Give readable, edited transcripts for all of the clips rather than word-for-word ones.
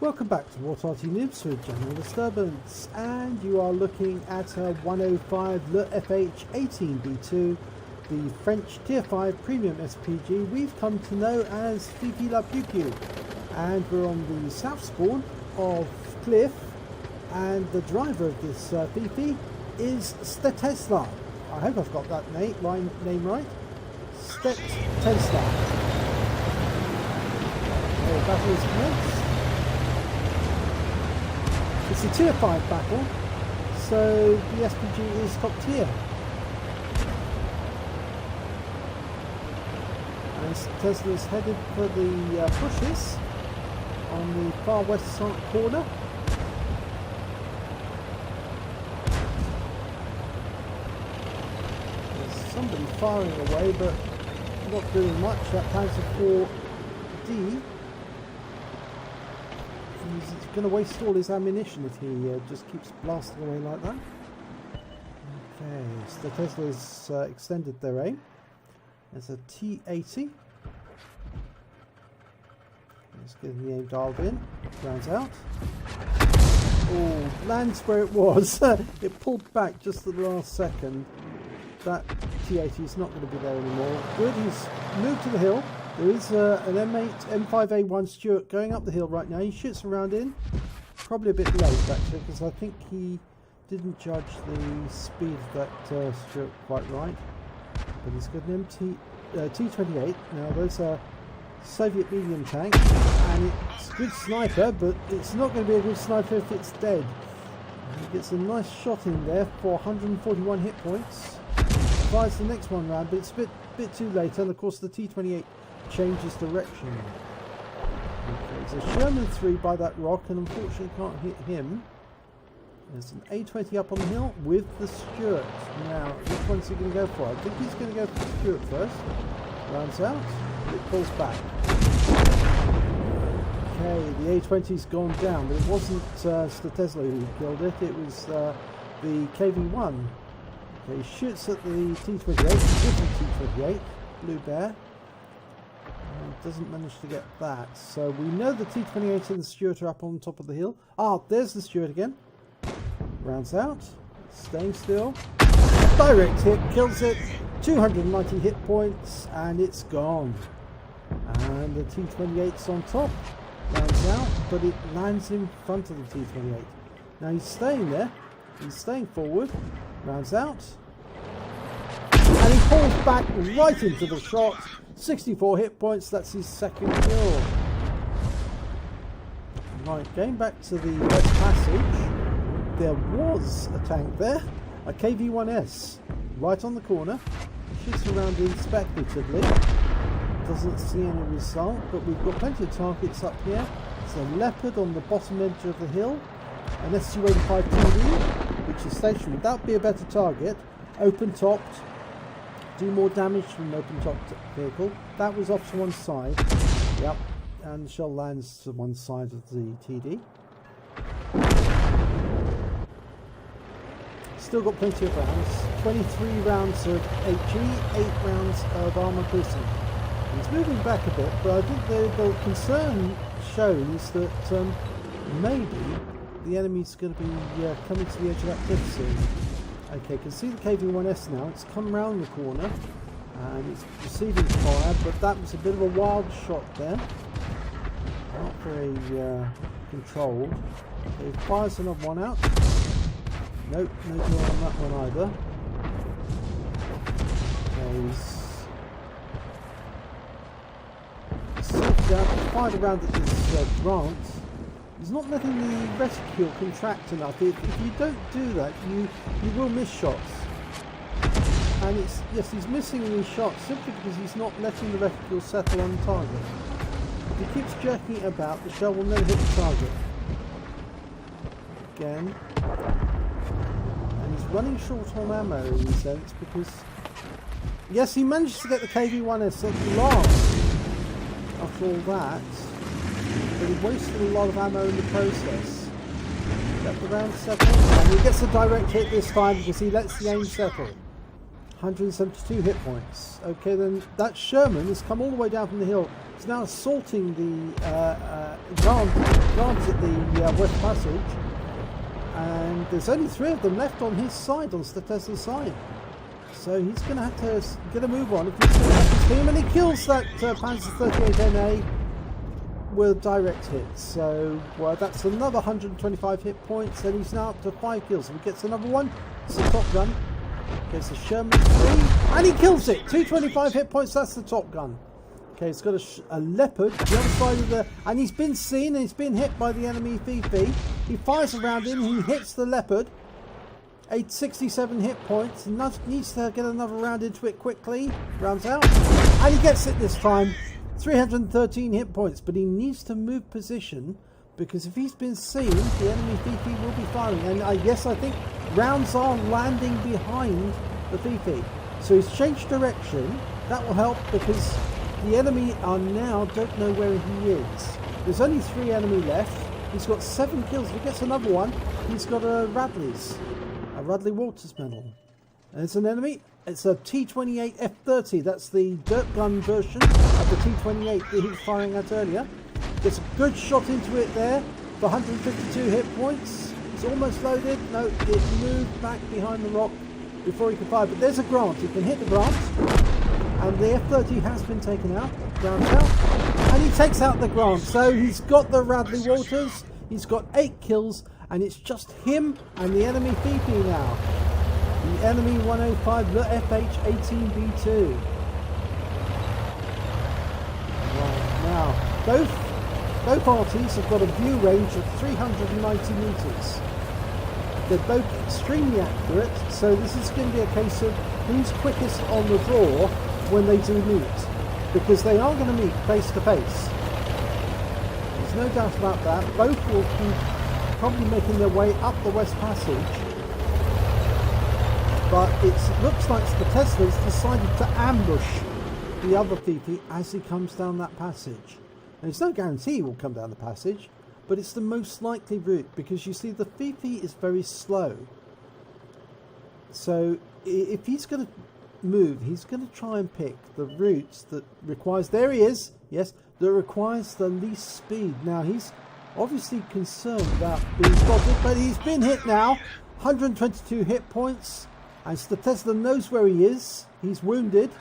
Welcome back to Arty Noobs with General Disturbance, and you are looking at a 105 leFH18B2, the French Tier 5 Premium SPG we've come to know as Fifi La Pew Pew, and we're on the south spawn of Cliff, and the driver of this Fifi is stetesla. I hope I've got that name right. stetesla. The battle is commenced. It's a tier 5 battle, so the SPG is top tier. And Tesla's headed for the bushes on the far west corner. There's somebody firing away, but not doing much. That counts for D. He's going to waste all his ammunition if he just keeps blasting away like that. Okay, so the Tesla's extended their aim. There's a T80. Let's get the aim dialed in. Rounds out. Oh, lands where it was. It pulled back just at the last second. That T80 is not going to be there anymore. Good, he's moved to the hill. There is an M5A1 Stuart going up the hill right now. He shoots around in. Probably a bit late actually, because I think he didn't judge the speed of that Stuart quite right. But he's got an T28. Now those are Soviet medium tank, and it's a good sniper, but it's not going to be a good sniper if it's dead. And he gets a nice shot in there for 141 hit points. Fires the next one round, but it's a bit too late, and of course the T28 changes direction. Okay, there's a Sherman 3 by that rock, and unfortunately can't hit him. There's an A20 up on the hill with the Stuart. Now, which one's he going to go for? I think he's going to go for the Stuart first. Rounds out, it pulls back. Okay, the A20's gone down, but it wasn't stetesla who killed it, it was the KV1. Okay, he shoots at the T28, different T28, Blue Bear. Doesn't manage to get that, so we know the T28 and the Stuart are up on top of the hill. Ah, there's the Stuart again. Rounds out, staying still. Direct hit, kills it. 290 hit points, and it's gone. And the T28's on top. Rounds out, but it lands in front of the T28. Now he's staying there. He's staying forward. Rounds out. And he falls back right into the shot. 64 hit points, that's his second kill. Right, going back to the West Passage, there was a tank there, a KV-1S, right on the corner. Shoots around speculatively, doesn't see any result, but we've got plenty of targets up here. There's a Leopard on the bottom edge of the hill, an SU-85 TD, which is stationary. That would be a better target, open-topped. Do more damage from an open-topped vehicle. That was off to one side. Yep, and the shell lands to one side of the TD. Still got plenty of rounds. 23 rounds of HE, 8 rounds of armor piercing. He's moving back a bit, but I think the concern shows that maybe the enemy's going to be coming to the edge of that cliff soon. Okay, can see the KV-1S now. It's come round the corner and it's receiving fire, but that was a bit of a wild shot there. Not very controlled. Okay, fires another one out. Nope, no draw on that one either. Okay, he's fired around at this branch. He's not letting the reticule contract enough. If you don't do that, you will miss shots. And yes, he's missing these shots simply because he's not letting the reticule settle on the target. If he keeps jerking it about, the shell will never hit the target. Again. And he's running short on ammo in a sense because... Yes, he managed to get the KV-1S at last after all that. But he wasted a lot of ammo in the process. Let the round settle, and he gets a direct hit this time because he lets the aim settle. 172 hit points. Okay, then that Sherman has come all the way down from the hill. It's now assaulting the guards at the West Passage. And there's only 3 of them left on his side, on stetesla side. So he's going to have to get a move on if he's going to have his team. And he kills that Panzer 38NA with direct hits. So that's another 125 hit points. And he's now up to 5 kills. If he gets another one, it's the Top Gun. Gets the Sherman 3. And he kills it! 225 hit points, that's the Top Gun. Okay, it's got a Leopard, the other side of the... And he's been seen and he's been hit by the enemy Fifi. He fires around him, he hits the Leopard. 67 hit points. Needs to get another round into it quickly. Rounds out. And he gets it this time. 313 hit points. But he needs to move position, because if he's been seen, the enemy Fifi will be firing. And I think rounds are landing behind the Fifi. So he's changed direction. That will help, because the enemy don't know where he is. There's only 3 enemy left. He's got 7 kills. If he gets another one, he's got a Radley Walters Medal. And it's an enemy. It's a T-28 F-30. That's the dirt gun version of the T-28 that he was firing at earlier. Gets a good shot into it there for 152 hit points. It's almost loaded. No, it moved back behind the rock before he could fire. But there's a Grant. He can hit the Grant. And the F-30 has been taken out. Rounds out. And he takes out the Grant. So he's got the Radley Walters. He's got 8 kills. And it's just him and the enemy Fifi now. The enemy 105, leFH18B2. Right, now, both Artys have got a view range of 390 metres. They're both extremely accurate, so this is going to be a case of who's quickest on the draw when they do meet. Because they are going to meet face to face. There's no doubt about that. Both will be probably making their way up the West Passage, but it looks like stetesla decided to ambush the other Fifi as he comes down that passage. And it's no guarantee he will come down the passage, but it's the most likely route, because you see the Fifi is very slow. So if he's going to move, he's going to try and pick the routes that requires, there he is, yes, that requires the least speed. Now he's obviously concerned about being spotted, but he's been hit now. 122 hit points, and stetesla knows where he is. He's wounded.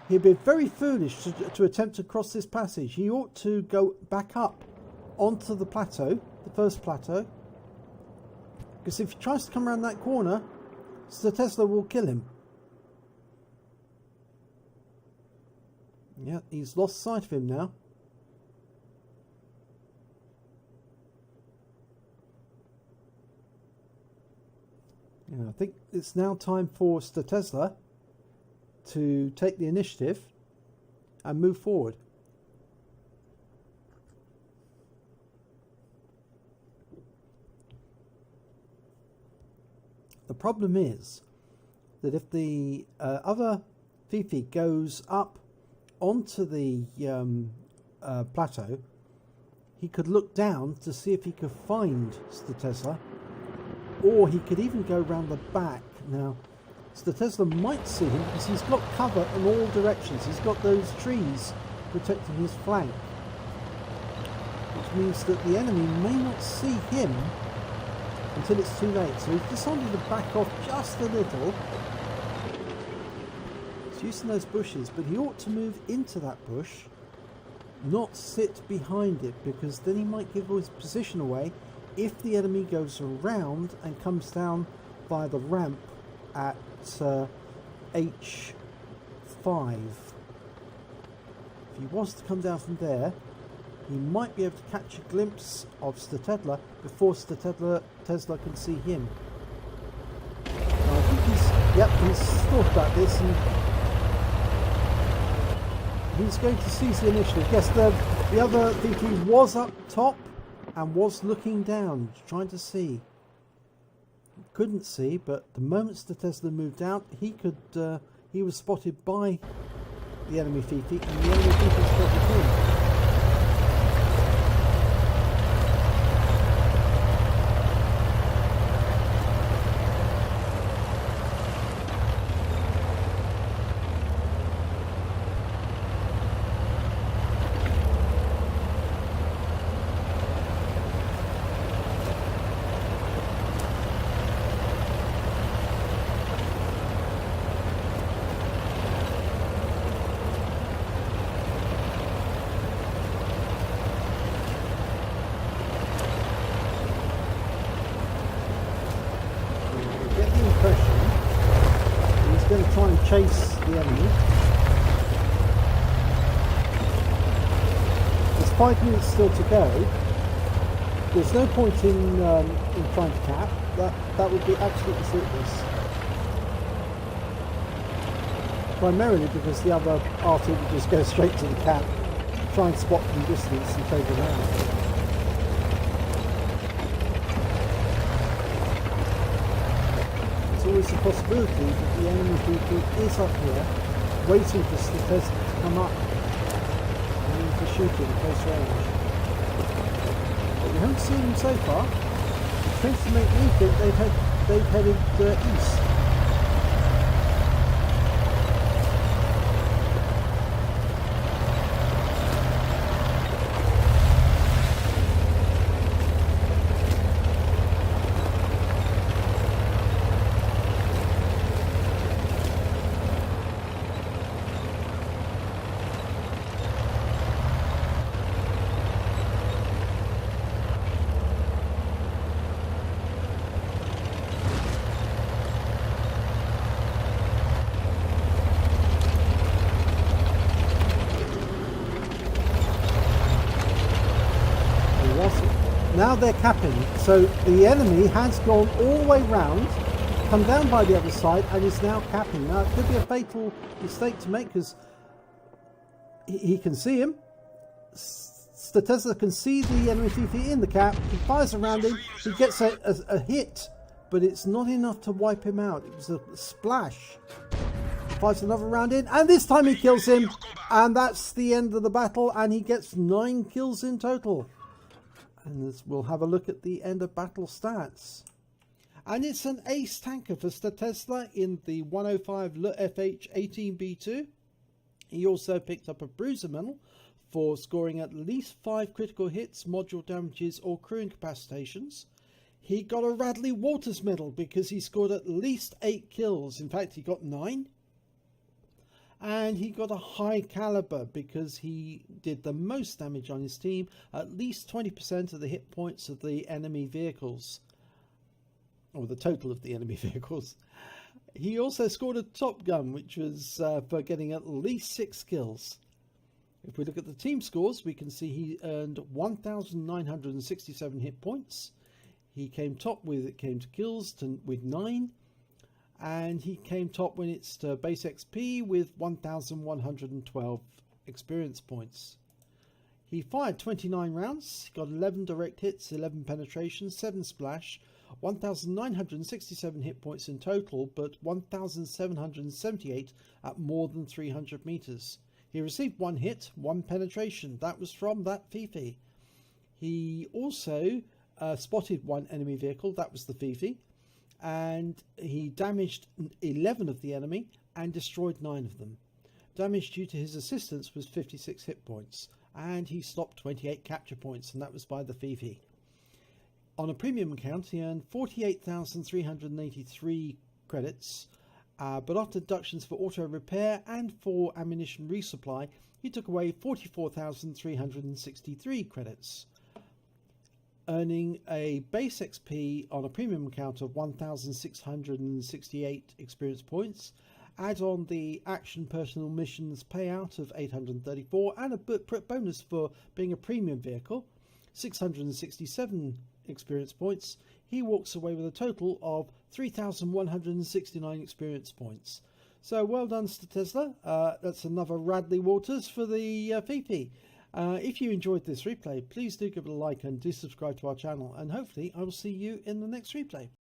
He'd be very foolish to attempt to cross this passage. He ought to go back up onto the plateau, the first plateau, because if he tries to come around that corner, stetesla will kill him. Yeah, he's lost sight of him now. I think it's now time for stetesla to take the initiative and move forward. The problem is that if the other Fifi goes up onto the plateau, he could look down to see if he could find stetesla. Or he could even go round the back. Now, stetesla might see him because he's got cover in all directions. He's got those trees protecting his flank, which means that the enemy may not see him until it's too late. So he's decided to back off just a little. He's using those bushes, but he ought to move into that bush, not sit behind it, because then he might give his position away if the enemy goes around and comes down via the ramp at H5. If he was to come down from there, he might be able to catch a glimpse of stetesla before stetesla can see him. Now, I think he's thought about this, and he's going to seize the initiative. Yes, the other Fifi was up top and was looking down, trying to see. Couldn't see, but the moment stetesla moved out, he was spotted by the enemy Fifi, and the enemy Fifi spotted him. chase the enemy. There's 5 minutes still to go. There's no point in trying to cap. That would be absolutely fruitless. Primarily because the other Arty would just go straight to the cap, try and spot from distance and take them out. There's always a possibility that the enemy VP is up here, waiting for stetesla to come up and for shooting at close range. But we haven't seen them so far. It tends to make me think they've headed east. Now they're capping, so the enemy has gone all the way round, come down by the other side, and is now capping. Now it could be a fatal mistake to make because he can see him. stetesla can see the enemy VP in the cap. He fires around him. He gets a hit, but it's not enough to wipe him out. It was a splash. He fires another round in, and this time he kills him, and that's the end of the battle. And he gets 9 kills in total. And we'll have a look at the end of battle stats. And it's an ace tanker for stetesla in the 105 leFH18B2. He also picked up a bruiser medal for scoring at least 5 critical hits, module damages or crew incapacitations. He got a Radley Walters Medal because he scored at least 8 kills. In fact, he got 9. And he got a high caliber because he did the most damage on his team, at least 20% of the hit points of the enemy vehicles, or the total of the enemy vehicles. He also scored a Top Gun, which was for getting at least 6 kills. If we look at the team scores, we can see he earned 1,967 hit points. He came top when it came to kills with 9. And he came top when it's to base XP with 1,112 experience points. He fired 29 rounds, got 11 direct hits, 11 penetrations, 7 splash, 1,967 hit points in total, but 1,778 at more than 300 meters. He received 1 hit, 1 penetration. That was from that Fifi. He also spotted 1 enemy vehicle. That was the Fifi. And he damaged 11 of the enemy and destroyed 9 of them. Damage due to his assistance was 56 hit points, and he stopped 28 capture points, and that was by the Fifi. On a premium account, he earned 48,383 credits, but after deductions for auto repair and for ammunition resupply, he took away 44,363 credits. Earning a base XP on a premium account of 1,668 experience points, add on the action personal missions payout of 834 and a bonus for being a premium vehicle, 667 experience points. He walks away with a total of 3,169 experience points. So well done, stetesla. That's another Radley Walters for the Fifi. If you enjoyed this replay, please do give it a like and do subscribe to our channel, and hopefully I will see you in the next replay.